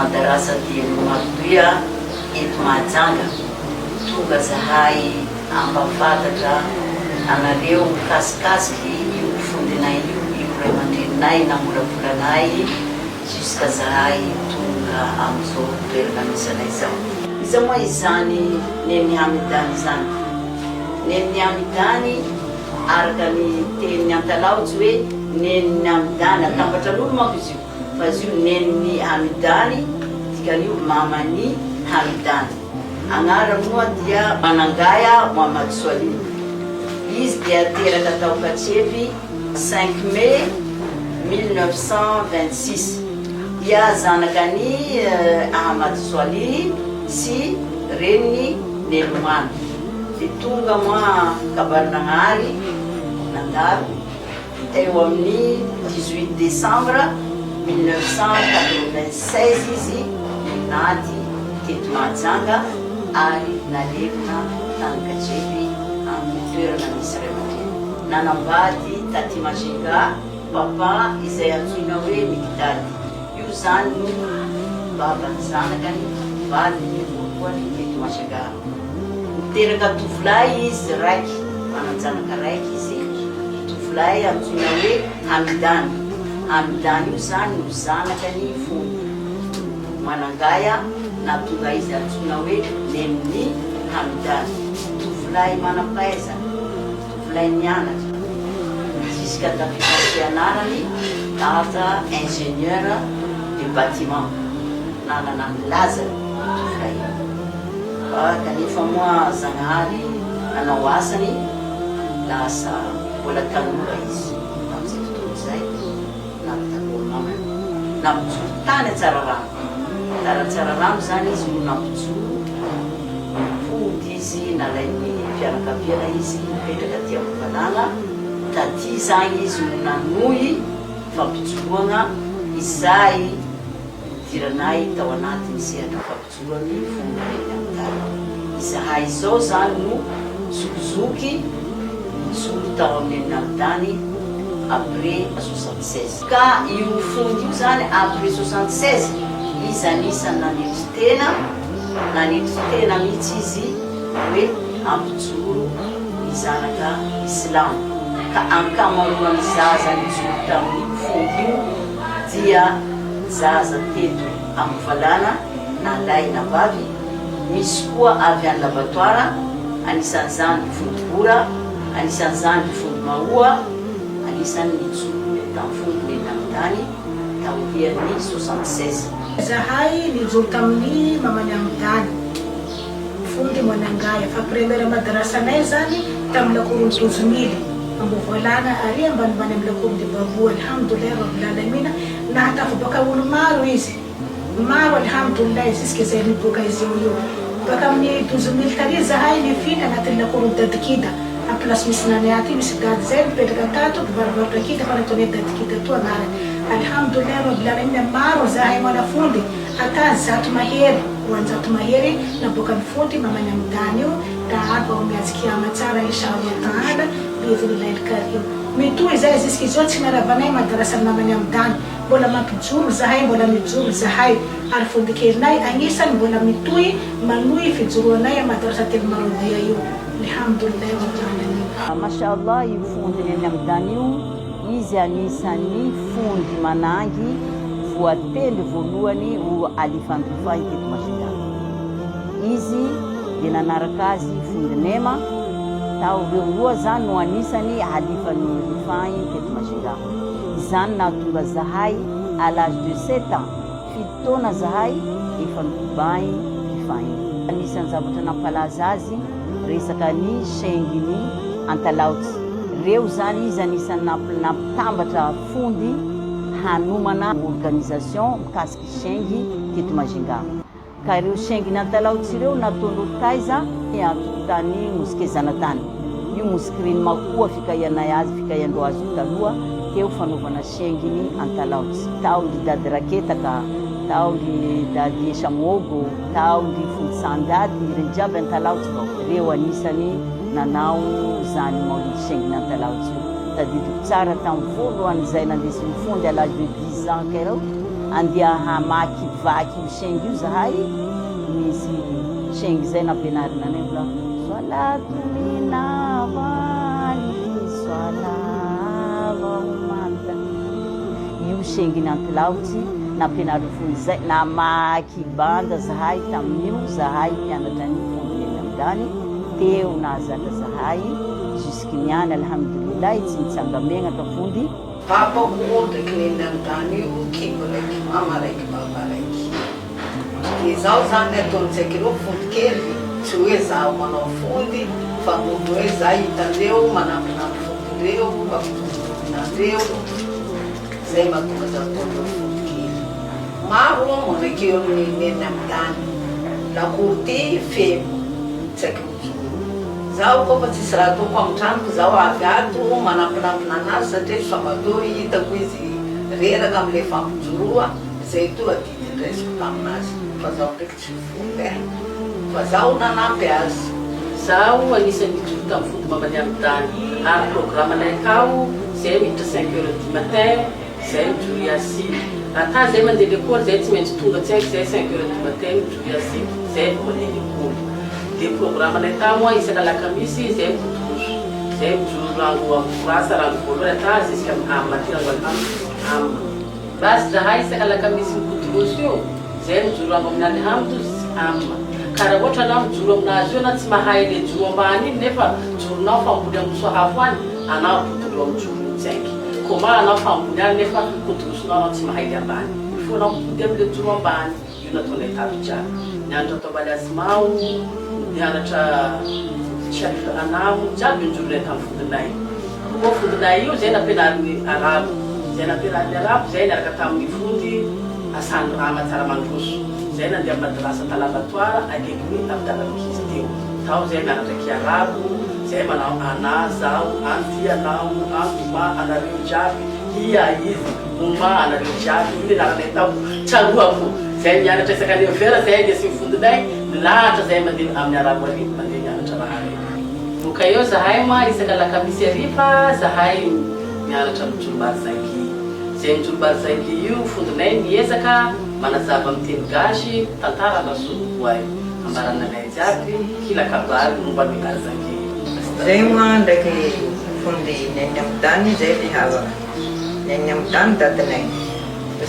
madarasa telo marotoia eto Mahajanga. Tonga zahay ampafantatra anareo mikasikasiky io fondinay io ray aman-dreninay namolavolanay jusqu'à zahay tonga amizao toerana misanay zao. Iza moa izany Neny Hamidany zany. Neny Hamidany araka ny teny Antalaotsy hoe Neny Hamidany, atambatran'olo manko izy io. Fa izy io Neny Hamidany, dikan'io Mamany Hamidany. Agnarany moa dia Manangaya Mohamed Soali. Izy dia teraka tao Katsefy 5 mai 1926. Dia zanakany Ahmad Soali sy reniny Nelomany. Dia tonga moa Kabarinagnary nandalo eo amin'ny 18 décembre 1996 izy nady teto Mahajanga ary nalevina tany Katsefy amin'ny toerana misy ray aman-dreny. Nanambady taty Majinga papa izay antsoina hoe Mikidady. Io zany no babany zanakany, vadiny voalohany teto Majinga. Miteraka tovolahy izy raiky, mananjanaka raiky izy, tovolahy antsoina hoe Hamidany. Hamidany io zany no zanakany fony. Manangaya natonga izy antsoina hoe Neny Hamidany. Tovolahy manam-pahaizana, tovolahy nianatra, jusqu'à tafika fianarany lasa ingénieur de bâtiment. Nanana milaza tovolahy. Kanefa moa Zagnahary nanao asany lasa mbola tanora izy tamin'izay tontolo izay nampijoro tany Antsararano. Tany Antsararano zany izy no nampijoro fody izy nalain'ny fianakaviana izy mipetraka aty Ambokalanga. Taty zany izy no nanohy fampijoroana izay diranay tao anatiny sehatra fampijoroany fomba Neny Hamidany. Izahay izao zany no zokizoky nisolo tao amin'ny Neny Hamidany après 76. Ka io fondy io zany après 76 izy anisany nanetry tena mihitsy izy hoe ampijoro ny zanaka Islamo. Ka ankamaroan'ny zaza nijoro tamin'ny fondy io dia zaza teto Ambovalana na lahy na vavy. Misy koa avy any Labatoara, anisan'izany Fondy Bora, anisan'izany Fondy Mahoa, anisan'ny nijoro tamin'ny fondy Neny Hamidany taorian'ny 76. Zahay nijoro tamin'ny Mamany Hamidany fondy Manangaya. Fa première madarasanay zany tamin'ny lakorony 12 000 Ambovalana ary ambanimbany amin'ny lakorony Bavo. Alhamdulillah rabbil alamina. Nahatafy baka olo maro izy, maro alhamdulillah jusqu'à zay niboaka izy eo. Baka amin'ny 12 000 tary zahay nifika anatin'ny lakorony Dadikida. Amin'ny place misy nany aty misy dady zay mipetraka tato mpivarovarotra kita fa nataony Dadikida to agnarany. Alhamdulillah rabbil alamina. Maro zahay mana fondy ata 100 mahery, 100 mahery naboaka ny fondy Mamany Hamidany io. Dahabo ao miatsiky ama tsara inshallah taala biidhnillah al-karim. Mitohy zay jusqu'izao tsy naravanay madarasan'ny Mamany Hamidany. Mbola mampijoro zahay, mbola mijoro zahay. Ary fondy kelinay agnisany mbola mitohy manohy fijoroanay madarasa telo marodia io. Alhamdulillah rabbil alamin. Mashallah io fondy Neny Hamidany io izy anisan'ny fondy manangy voately voalohany ho alifan'Rifany teto Majinga. Izy dia nanaraka azy Fondy Nema. Tao reo roa zany no anisany alifan'ny Rifany teto Majinga. Izany nahatonga zahay à l'âge de 7 ans, 7 taona zahay efa nikobahy Rifany. Anisan'ny zavatra nampalaza azy resaka ny Senginy Antalaotsy. Reo zany izy anisan'ny nampitambatra fondy hanomana organisation mikasiky Sengy teto Majinga. Ka reo Senginy Antalaotsy reo nataon'olo taiza antokotany mosquée Zanatany. Io mosquée reny makoa fikahianay azy, fikahiandreo azy io taloha teo fanaovana Senginy Antalaotsy. Tao ny Dady Raketaka, tao ny Dady Esamogo, tao ny Fondy Sandady, reny jiaby Antalaotsy vao. Reo anisany nanao zany maolidi Senginy Antalaotsy io. Tadidiko tsara tamin'ny voalohany izay nandesin'ny fondy à l'âge de 10 ans kereo andeha hamaky vaky io sengy io zahay misy sengy zay nampianarina anay mbola salatu minavali salavamanta io sengy ny antilaotsy nampianarina fony zay namaky banda zahay tamin'io zahay mpianatra ny fondony eny amindany teo nahazaka zahay jusky niany alhamdulillah tsy nitsangamegna tafondy papa ndraiky neny amindany io kibo raiky mama raiky baba raiky de zaho zany ataontsaiky reo fondy kely tsy hoe zaho manao fondy fa molo hoe za hitandreo manampinampy fondindreo fampinandreo zay mahatonga za ataondreo fondy kely maro raiky eo amin'ny neny amindany lakory ty femo tsaiky mijoro zaho koa fa tsisy raha ataoko amin'ny tranoko zaho avy ato manampinampina anazy satria sabato hitako izy reraka am'le fampijoroa zay to adidiny raisiko taminazy fa zaho ndraiky tsy fondy fa zaho nanampy azy zaho anisan'ny joro tamin'ny fody mamany amin'ny tany ary programme anay akao zay miditra 5 heures du matin zay mijoro iasy ata zay mandeha l'école zay tsy maintsy tonga tsaiky zay 5 heures du matin mijoro iasy zay mandeha l'école de programme anay tao moa isaka lakamisy zay mikotoso zay mijoro rango amkorasa rango voalohany ata ziska ammaty rango amma basy zahay isaka lakamisy mikotoroso io zay mijoro rango amin'ny alihamdo amma karaha ohatra anao mijoro aminazy io na tsy mahay le joro ambany iny nefa joronao famboly amin'ny sohafo any anao potolo amin'ny joro tsaiky koma anao famboly any nefa kotorosonao anao tsy mahay le ambany fo anao mipody amin'le joro ambany io nataonay tato jiaby nianatra atao baliazimao nianatra siaky anamo jiaby njoro lay tamin'ny fodinay koa fodinay io zay nampianariny arabo zay nampianariny arabo zay niaraka tamin'ny fody asany rama tsara mandroso zay nandeha madrasa talabatoire akekiny amidalamikizy teo tao zay mianatraky arabo zay manao ana zao anty anao antoma anareo jiaby ia izy oma anareo jiaby iny naranay tao tsaroako zay mianatra isakany vera zay nisy fondinay lahatra zay mandeha amin'ny arabo ary mandeha mianatra raha reny boka eo zahay moa isaka lakamisy ariva zahay mianatra mijoro barzanky zay mijoro barzanky io fondinay miezaka manazava amin'ny teny gasy tantara nasoa ay ambarananay jiaby kila kabary momba ny barzanky zay moa ndraiky fondy neny amin'ny tany zay le havaka neny amin'ny tany datinay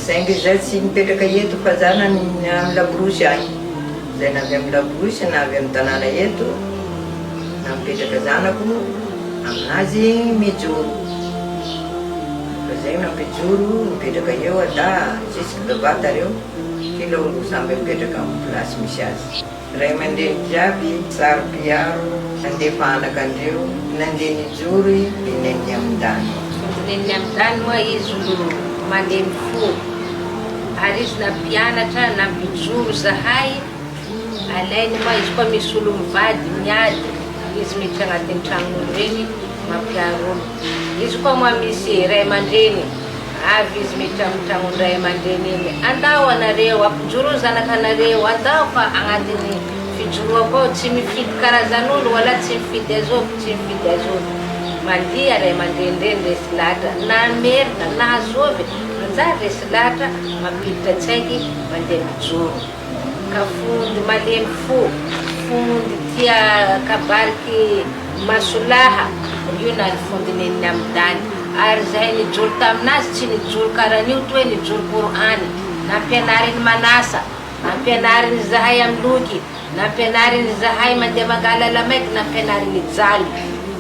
saingy zay tsy mipetraka eto fa zana amin'ny labrosy agny zay navy amin'ny labrosy navy amin'ny tanàna eto na mipetraka zanako aminazy mijoro fa zay nampijoro mipetraka eo ada jusque bevata reo kila olo samby mipetraka amin'ny plasy misy azy ray mandeha jiaby sary piaro nandefa anaka andreo nandeha nijory neny amin'ny tany neny amin'ny tany moa izy olo mandeha mifo ary izy na mpianatra na mijoro zahay alainy moa izy koa misy olo mivady miady izy miditra agnatin'ny tragnon'olo reny mampiaro olo izy koa moa misy ray aman-dreny avy izy miditra amin'ny tragnony ray aman-dreny eny andao anareo ampijoro zanakanareo andao fa agnatin'ny fijoroako ao tsy mifidy karazan'olo wala tsy mifidy azovy tsy mifidy azovy mandia ray aman-dreny reny resy lahatra na merina na azovy manjary resy lahatra mampiditra tsaiky mandeha mijoro ka fondy malemy fo fondy tia kabariky masolaha io na ny fondy neniny amin'ny tany ary zahay nijoro taminazy tsy nijoro karan'io to hoe nijoro Korany nampianariny manasa nampianariny zahay amin'ny loky nampianariny zahay mandeha mangala lamaiky nampianariny jaly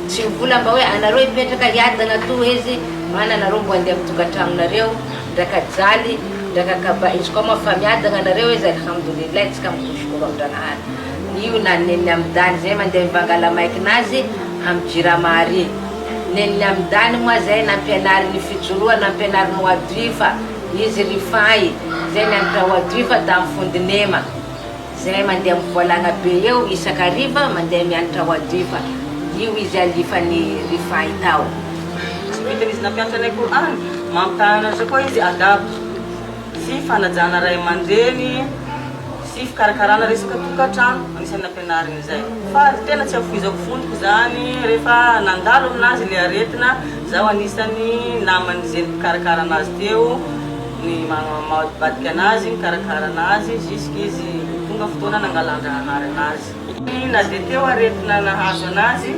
tsy mivola mba hoe anareo hipetraka hiadana to izy mana anareo mbo andeha amin'ny tokantragnonareo ndraka jaly ndraka kaba izy koa moa fa miadana anareo izy alhamdulillah tsika mikoshokolo amin-dranaany io na neniny amin'ny dany zay mandeha mivangala maiky nazy amin'ny jiramary neniny amin'ny dany moa zay nampianariny fijoroa nampianariny wadrifa izy rifay zay nianatra wadrifa tamin'ny fondinema zay mandeha mivolagna be eo isakariva mandeha mianatra wadrifa io izy alifany rifay tao vitany izy nampianatra anay Korany mampitahana azy koa izy adabo sy fanajana ray aman-dreny sy fikarakarana resaka tokantrano anisany nampianariny zay fa tena tsy afoizako fondiko zany rehefa nandalo aminazy le aretina zaho anisany namany zay mikarakara anazy teo ny mavadika anazy, mikarakara anazy, jusque izy tonga fotoana nangalan-drahary anazy. Na dia teo aretina nahazo anazy,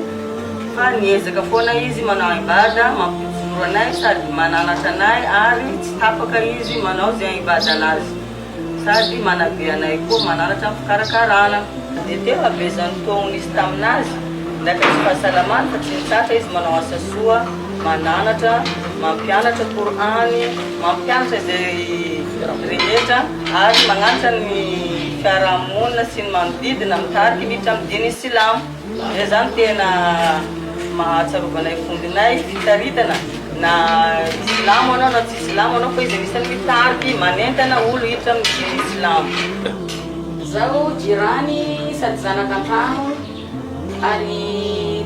fa niezaka foana izy manao ibada, mampijoro anay sady mananatra anay ary tsy tapaka izy manao izay ibada anazy. Sady manabe anay koa mananatra amin'ny fikarakarana. Dia teo abezan'ny taonany izy taminazy, ndraika tsy fahasalamana fa tsy nitsatra izy manao asa soa, mananatra, mampianatra Korany, mampianatra izay rehetra ary magnanatra ny fiarahamonina sy ny manodidina mitariky miditra amin'ny diny Silamo. Izay zany tena mahatsiarovana fondinay fitaritana na Silamo anao na tsy Silamo anao fa izy anisany mitariky manentana olo hiditra amin'ny diny Silamo. Zaho jirany sady zanaka an-trano ary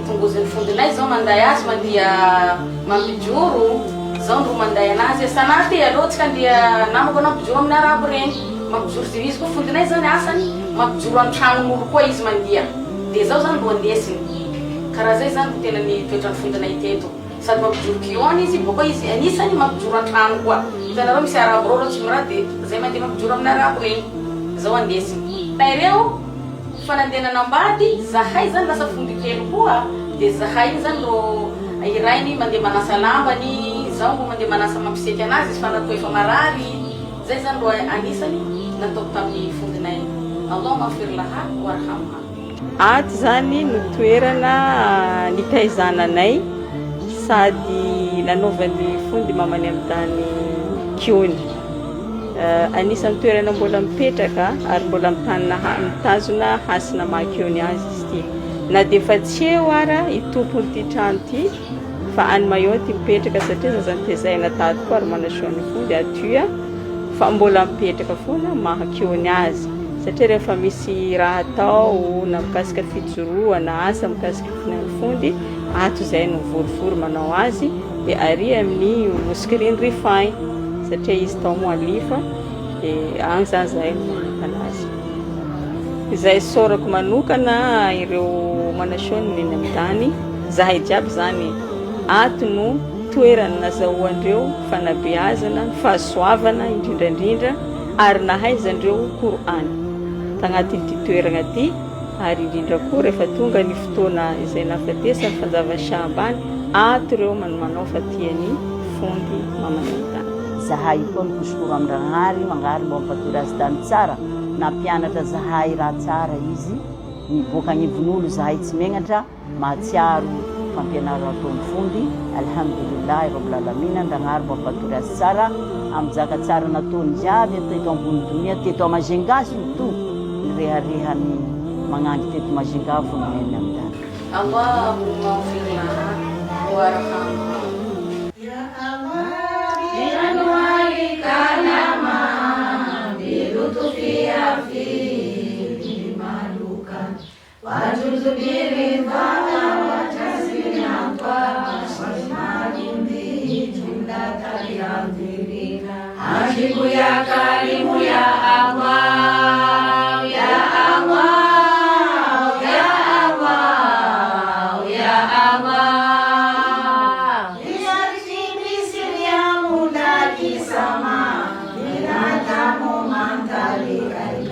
tongozin'ny fondinay zao manday azy mandeha mampijoro, zao ndro manday anazy sanaty alohatsika andeha namako anao mpijoro amin'ny arabo regny mampijoro zay izy koa fondinay zao ny asany mampijoro amin'ny tranon'olo koa izy mandeha. Dia zao zany ro andesiny karaha zay zany tena ny toetran'ny fondinay teto, sady mampijoro kiona izy boko izy anisany mampijoro an-trano koa. Hitanareo misy arabo rô tsy miraha dia zay mandeha mampijoro amin'ny arabo regny zao andesiny. Taireo fanandenana ambady zahay zany lasa fondy kely koa, dia zahay zany ro irainy mandeha manasa lambany, zao mbo mandeha manasa mampiseky anazy izy fanatao efa marary. Zay zany ro anisany nataoko tamin'ny fondinay. Allah mafirlaha warhamha. Ato zany no toerana nitaizananay sady nanaovan'ny fondy mamany amin'ny tany Kiony. Anisan'ny toerana mbola mipetraka ary mbola mitazona hasina maha-Kiony azy izy ity. Na dia efa tsy eo ara itompony ity trano ity fa any Mayon ty mipetraka satria zazany tezaina tady koa ary manasoan'ny fondy atya fa mbola mipetraka foana maha-Kiony azy. Satria rehefa misy raha atao na mikasika fijoroana asa mikasika finan'ny fondy, ato izay no vorivory manao azy dia ary amin'ny mosquerine Rifany satria izy tao moalifa dia agny zany zahay no anazy. Izay saorako manokana ireo manasoany eny amin'ny tany, zahay jiaby zany ato no toerana nazahoandreo fanabeazana, fahasoavana indrindrandrindra ary nahaizandreo Korany tagnatin'ity toerana ity. Ary indrindra koa rehefa tonga ny fotoana izay nafatesany fanjava Shabany, ato ireo manao fatiany fondy mamany amin'ny tany. Zahay koa mikosikoro amin'ny ragnary mangary mba mampatory azy tany tsara, nampianatra zahay raha tsara izy, miboaka anivon'olo zahay tsy megnatra, mahatsiaro fampianarana ataon'ny fondy. Alhamdulillahi rabbil alamin, ragnary mba mampatory azy tsara amin'ny zaka tsara nataony jiaby teto ambony donia, teto Majunga surtout nireharehany magnangy teto Majunga fondy amin'ny tany. Allahumma firlaha warhamha. Ajibu ya karimu ya Allah, ya Allah, ya Allah, ya Allah. Misiri ya muda kisama, binadamu mantali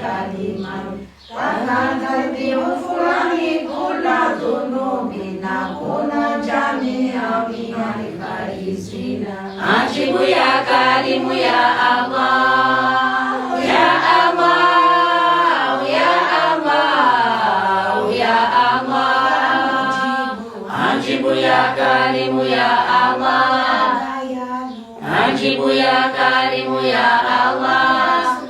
kalimah. Tangantarbi ufurani kula dunubi na kuna jamia bihari karizina. Ajibu ya karimu ya Allah, ya Allah, ya Allah, ya Allah. Ajibu ya karimu ya Allah, ajibu ya karimu ya Allah,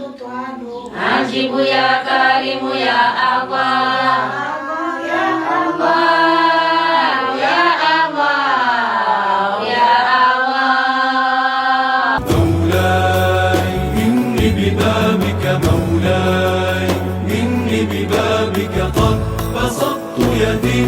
ajibu ya karimu ya Allah, ya Allah, ya Allah, ya Allah. مولاي إني ببابك مولاي إني ببابك قد بسطت يدي